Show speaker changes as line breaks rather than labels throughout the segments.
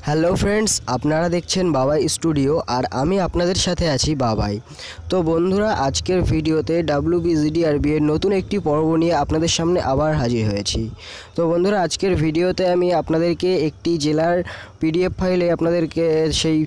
Hello friends, আপনারা দেখছেন বাবাই স্টুডিও আর আমি আপনাদের সাথে আছি বাবাই। তো বন্ধুরা, আজকের ভিডিওতে WBGDRB এর নতুন একটি পর্ব নিয়ে আপনাদের সামনে আবার হাজির হয়েছি। তো বন্ধুরা, আজকের ভিডিওতে আমি আপনাদেরকে একটি জেলার PDF ফাইলে আপনাদেরকে সেই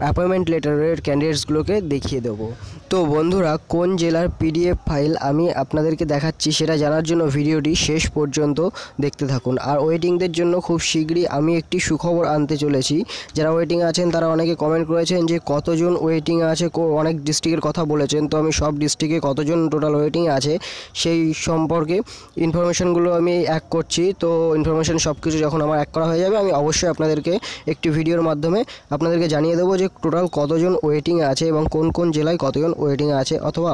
অ্যাপয়েন্টমেন্ট লেটারের ক্যান্ডিডেটসগুলোকে দেখিয়ে দেবো। তো বন্ধুরা, কোন জেলার PDF ফাইল আমি আপনাদেরকে দেখাচ্ছি সেটা জানার জন্য ভিডিওটি শেষ পর্যন্ত দেখতে থাকুন। আর ওয়েটিংদের জন্য খুব শীঘ্রই আমি একটি সুখবর আনতে চলেছি। যারা ওয়েটিং আছেন তারা অনেকে কমেন্ট করেছেন যে কতজন ওয়েটিং আছে, অনেক ডিস্ট্রিক্টের কথা বলেছেন। তো আমি সব ডিস্ট্রিক্টে কতজন টোটাল ওয়েটিং আছে সেই সম্পর্কে ইনফরমেশনগুলো আমি এক করছি। তো ইনফরমেশন সব কিছু যখন আমার এক করা হয়ে যাবে আমি অবশ্যই আপনাদেরকে একটি ভিডিওর মাধ্যমে আপনাদেরকে জানিয়ে দেবো যে টোটাল কতজন ওয়েটিং আছে এবং কোন কোন জেলায় কতজন ওয়েটিং আছে, অথবা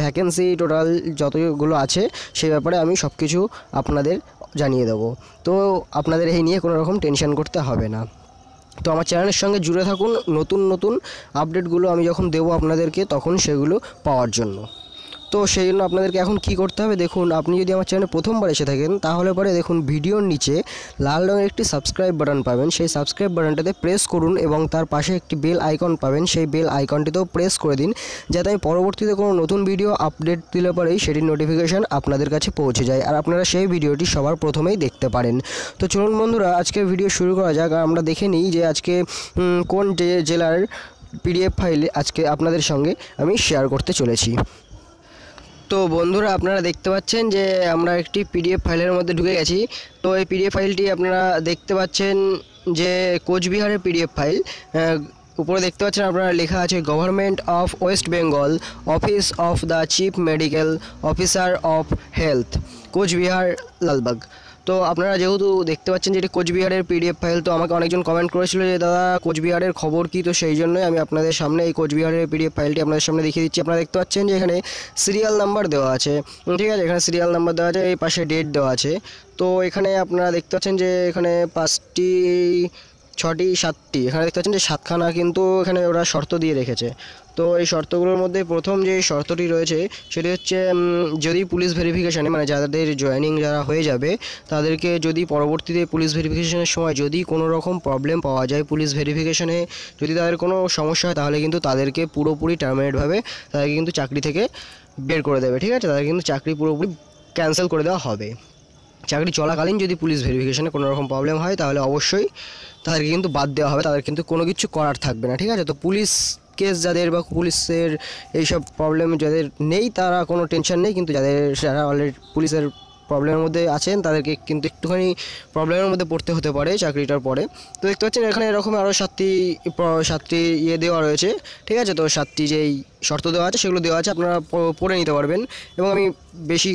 ভ্যাকেন্সি টোটাল যতগুলো আছে সেই ব্যাপারে আমি সব কিছু আপনাদের জানিয়ে দেবো। তো আপনাদের এই নিয়ে কোনো রকম টেনশন করতে হবে না। তো আমার চ্যানেলের সঙ্গে জুড়ে থাকুন, নতুন নতুন আপডেটগুলো আমি যখন দেবো আপনাদেরকে তখন সেগুলো পাওয়ার জন্য। তো সেই জন্য আপনাদেরকে এখন কি করতে হবে দেখুন। আপনি যদি আমার চ্যানেলে প্রথমবার এসে থাকেন তাহলে পরে দেখুন ভিডিওর নিচে লাল রঙের একটি সাবস্ক্রাইব বাটন পাবেন। সেই সাবস্ক্রাইব বাটনটাতে প্রেস করুন এবং তার পাশে একটি বেল আইকন পাবেন, সেই বেল আইকনটিতেও প্রেস করে দিন, যাতে আমি পরবর্তীতে কোনো নতুন ভিডিও আপডেট দিলে পরেই সেটির নোটিফিকেশান আপনাদের কাছে পৌঁছে যায় আর আপনারা সেই ভিডিওটি সবার প্রথমেই দেখতে পারেন। তো চলুন বন্ধুরা, আজকের ভিডিও শুরু করা যাক। আর আমরা দেখে নিই যে আজকে কোন জেলার PDF ফাইল আজকে আপনাদের সঙ্গে আমি শেয়ার করতে চলেছি। তো বন্ধুরা, আপনারা দেখতে পাচ্ছেন যে আমরা একটি PDF ফাইলের মধ্যে ঢুকে গেছি। তো এই PDF ফাইলটি আপনারা দেখতে পাচ্ছেন যে কোচবিহারের PDF ফাইল। উপরে দেখতে পাচ্ছেন আপনারা লেখা আছে government of West Bengal, office of the chief medical officer of health, Coochbehar, Lalbagh. তো আপনারা যেহেতু দেখতে পাচ্ছেন যে এটি কোচবিহারের PDF ফাইল, তো আমাকে অনেকজন কমেন্ট করেছিল যে দাদা কোচবিহারের খবর কী। তো সেই জন্যই আমি আপনাদের সামনে এই কোচবিহারের PDF ফাইলটি আপনাদের সামনে দেখিয়ে দিচ্ছি। আপনারা দেখতে পাচ্ছেন যে এখানে সিরিয়াল নাম্বার দেওয়া আছে, ঠিক আছে, এখানে সিরিয়াল নাম্বার দেওয়া আছে, এই পাশে ডেট দেওয়া আছে। তো এখানে আপনারা দেখতে পাচ্ছেন যে এখানে 5টি 6টি 7টি, এখানে দেখতে পাচ্ছেন যে 7খানা কিন্তু এখানে ওরা শর্ত দিয়ে রেখেছে। তো এই শর্তগুলোর মধ্যে প্রথম যে শর্তটি রয়েছে সেটি হচ্ছে যদি পুলিশ ভেরিফিকেশানে, মানে যাদের জয়েনিং যারা হয়ে যাবে তাদেরকে যদি পরবর্তীতে পুলিশ ভেরিফিকেশানের সময় যদি কোনো রকম প্রবলেম পাওয়া যায়, পুলিশ ভেরিফিকেশানে যদি তাদের কোনো সমস্যা হয়, তাহলে কিন্তু তাদেরকে পুরোপুরি টার্মিনেটভাবে তাদেরকে কিন্তু চাকরি থেকে বের করে দেবে, ঠিক আছে। তাদের কিন্তু চাকরি পুরোপুরি ক্যান্সেল করে দেওয়া হবে। চাকরি চলাকালীন যদি পুলিশ ভেরিফিকেশানে কোনো রকম প্রবলেম হয় তাহলে অবশ্যই তাদেরকে কিন্তু বাদ দেওয়া হবে, তাদের কিন্তু কোনো কিছু করার থাকবে না, ঠিক আছে। তো পুলিশ কেস যাদের বা পুলিশের এইসব প্রবলেম যাদের নেই তারা কোনো টেনশন নেই, কিন্তু যারা অলরেডি পুলিশের প্রবলেমের মধ্যে আছেন তাদেরকে কিন্তু একটুখানি প্রবলেমের মধ্যে পড়তে হতে পারে চাকরিটার পরে। তো দেখতে পাচ্ছেন এখানে এরকম আরও 7টি দেওয়া রয়েছে, ঠিক আছে। তো 7টি যেই শর্ত দেওয়া আছে সেগুলো দেওয়া আছে, আপনারা পড়ে নিতে পারবেন। এবং আমি বেশি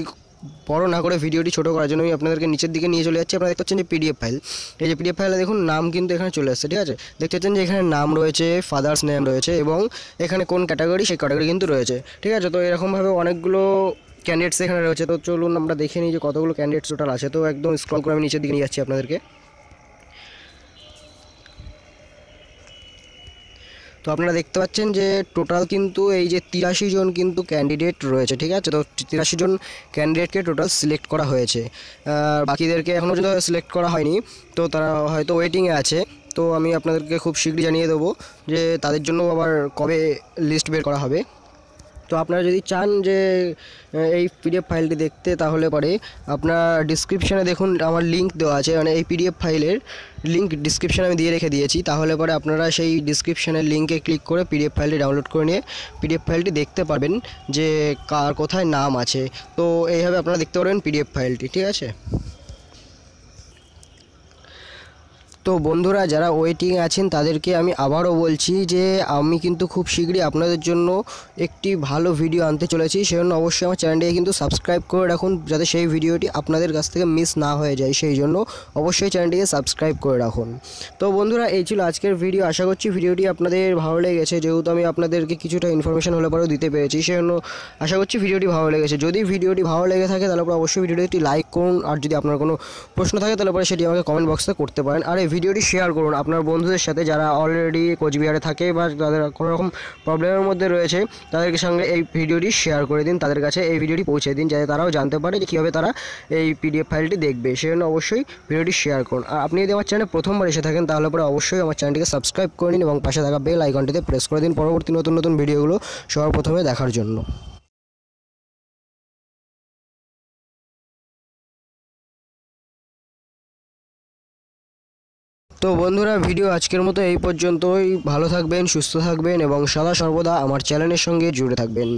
বড় না করে ভিডিওটি ছোটো করার জন্য আমি আপনাদেরকে নিচের দিকে নিয়ে চলে যাচ্ছি। আপনারা দেখতে পাচ্ছেন যে PDF ফাইল, এই যে PDF ফাইলে দেখুন নাম কিন্তু এখানে চলে আসছে, ঠিক আছে। দেখতে পাচ্ছেন যে এখানে নাম রয়েছে, ফাদার্স নেম রয়েছে এবং এখানে কোন ক্যাটাগরি সেই ক্যাটাগরি কিন্তু রয়েছে, ঠিক আছে। তো এরকমভাবে অনেকগুলো ক্যান্ডিডেটস এখানে রয়েছে। তো চলুন আমরা দেখে নিই যে কতগুলো ক্যান্ডিডেটস টোটাল আছে। তো একদম স্ক্রল করে আমি নিচের দিকে নিয়ে যাচ্ছি আপনাদেরকে। তো আপনারা দেখতে পাচ্ছেন যে টোটাল কিন্তু এই যে 83 জন কিন্তু ক্যান্ডিডেট রয়েছে, ঠিক আছে। তো 83 জন ক্যান্ডিডেটকে টোটাল সিলেক্ট করা হয়েছে, বাকিদেরকে এখনও পর্যন্ত সিলেক্ট করা হয়নি। তো তারা হয়তো ওয়েটিংয়ে আছে। তো আমি আপনাদেরকে খুব শীঘ্রই জানিয়ে দেবো যে তাদের জন্য আবার কবে লিস্ট বের করা হবে। তো আপনারা যদি চান যে এই PDF ফাইলটি দেখতে তাহলে পরে আপনার ডিসক্রিপশানে দেখুন আমার লিঙ্ক দেওয়া আছে, মানে এই PDF ফাইলের লিঙ্ক ডিসক্রিপশানে আমি দিয়ে রেখে দিয়েছি। তাহলে পরে আপনারা সেই ডিসক্রিপশানের লিঙ্কে ক্লিক করে PDF ফাইলটি ডাউনলোড করে নিয়ে PDF ফাইলটি দেখতে পারবেন যে কার কোথায় নাম আছে। তো এইভাবে আপনারা দেখতে পারবেন PDF ফাইলটি, ঠিক আছে। তো বন্ধুরা, যারা ওয়েটিং আছেন তাদেরকে আমি আবারও বলছি যে আমি কিন্তু খুব শীঘ্রই আপনাদের জন্য একটি ভালো ভিডিও আনতে চলেছি। সেজন্য অবশ্যই আমার চ্যানেলটিকে কিন্তু সাবস্ক্রাইব করে রাখুন, যাতে সেই ভিডিওটি আপনাদের কাছ থেকে মিস না হয়ে যায়। সেই জন্য অবশ্যই চ্যানেলটিকে সাবস্ক্রাইব করে রাখুন। তো বন্ধুরা, এই ছিল আজকের ভিডিও। আশা করছি ভিডিওটি আপনাদের ভালো লেগেছে, যেহেতু আমি আপনাদেরকে কিছুটা ইনফরমেশন হলে পরেও দিতে পেরেছি। সেজন্য আশা করছি ভিডিওটি ভালো লেগেছে। যদি ভিডিওটি ভালো লেগে থাকে তাহলে পরে অবশ্যই ভিডিওটি একটি লাইক করুন, আর যদি আপনার কোনো প্রশ্ন থাকে তাহলে পরে সেটি আমাকে কমেন্ট বক্সে করতে পারেন। আর এই ভিডিওটি শেয়ার করুন আপনার বন্ধুদের সাথে যারা অলরেডি কোচবিহারে থাকে বা যাদের কোনো রকম প্রবলেমের মধ্যে রয়েছে, তাদের সঙ্গে এই ভিডিওটি শেয়ার করে দিন, তাদের কাছে এই ভিডিওটি পৌঁছে দিন, যাতে তারাও জানতে পারে যে কীভাবে তারা এই পিডিএফ ফাইলটি দেখবে। সেজন্য অবশ্যই ভিডিওটি শেয়ার করুন। আর আপনি যদি আমার চ্যানেলে প্রথমবার এসে থাকেন তাহলে পরে অবশ্যই আমার চ্যানেলটিকে সাবস্ক্রাইব করে নিন এবং পাশে থাকা বেল আইকনটিতে প্রেস করে দিন পরবর্তী নতুন নতুন ভিডিওগুলো সবার প্রথমে দেখার জন্য। তো বন্ধুরা, ভিডিও আজকের মতো এই পর্যন্তই। ভালো থাকবেন, সুস্থ থাকবেন এবং সদা সর্বদা আমার চ্যানেলের সঙ্গে জুড়ে থাকবেন।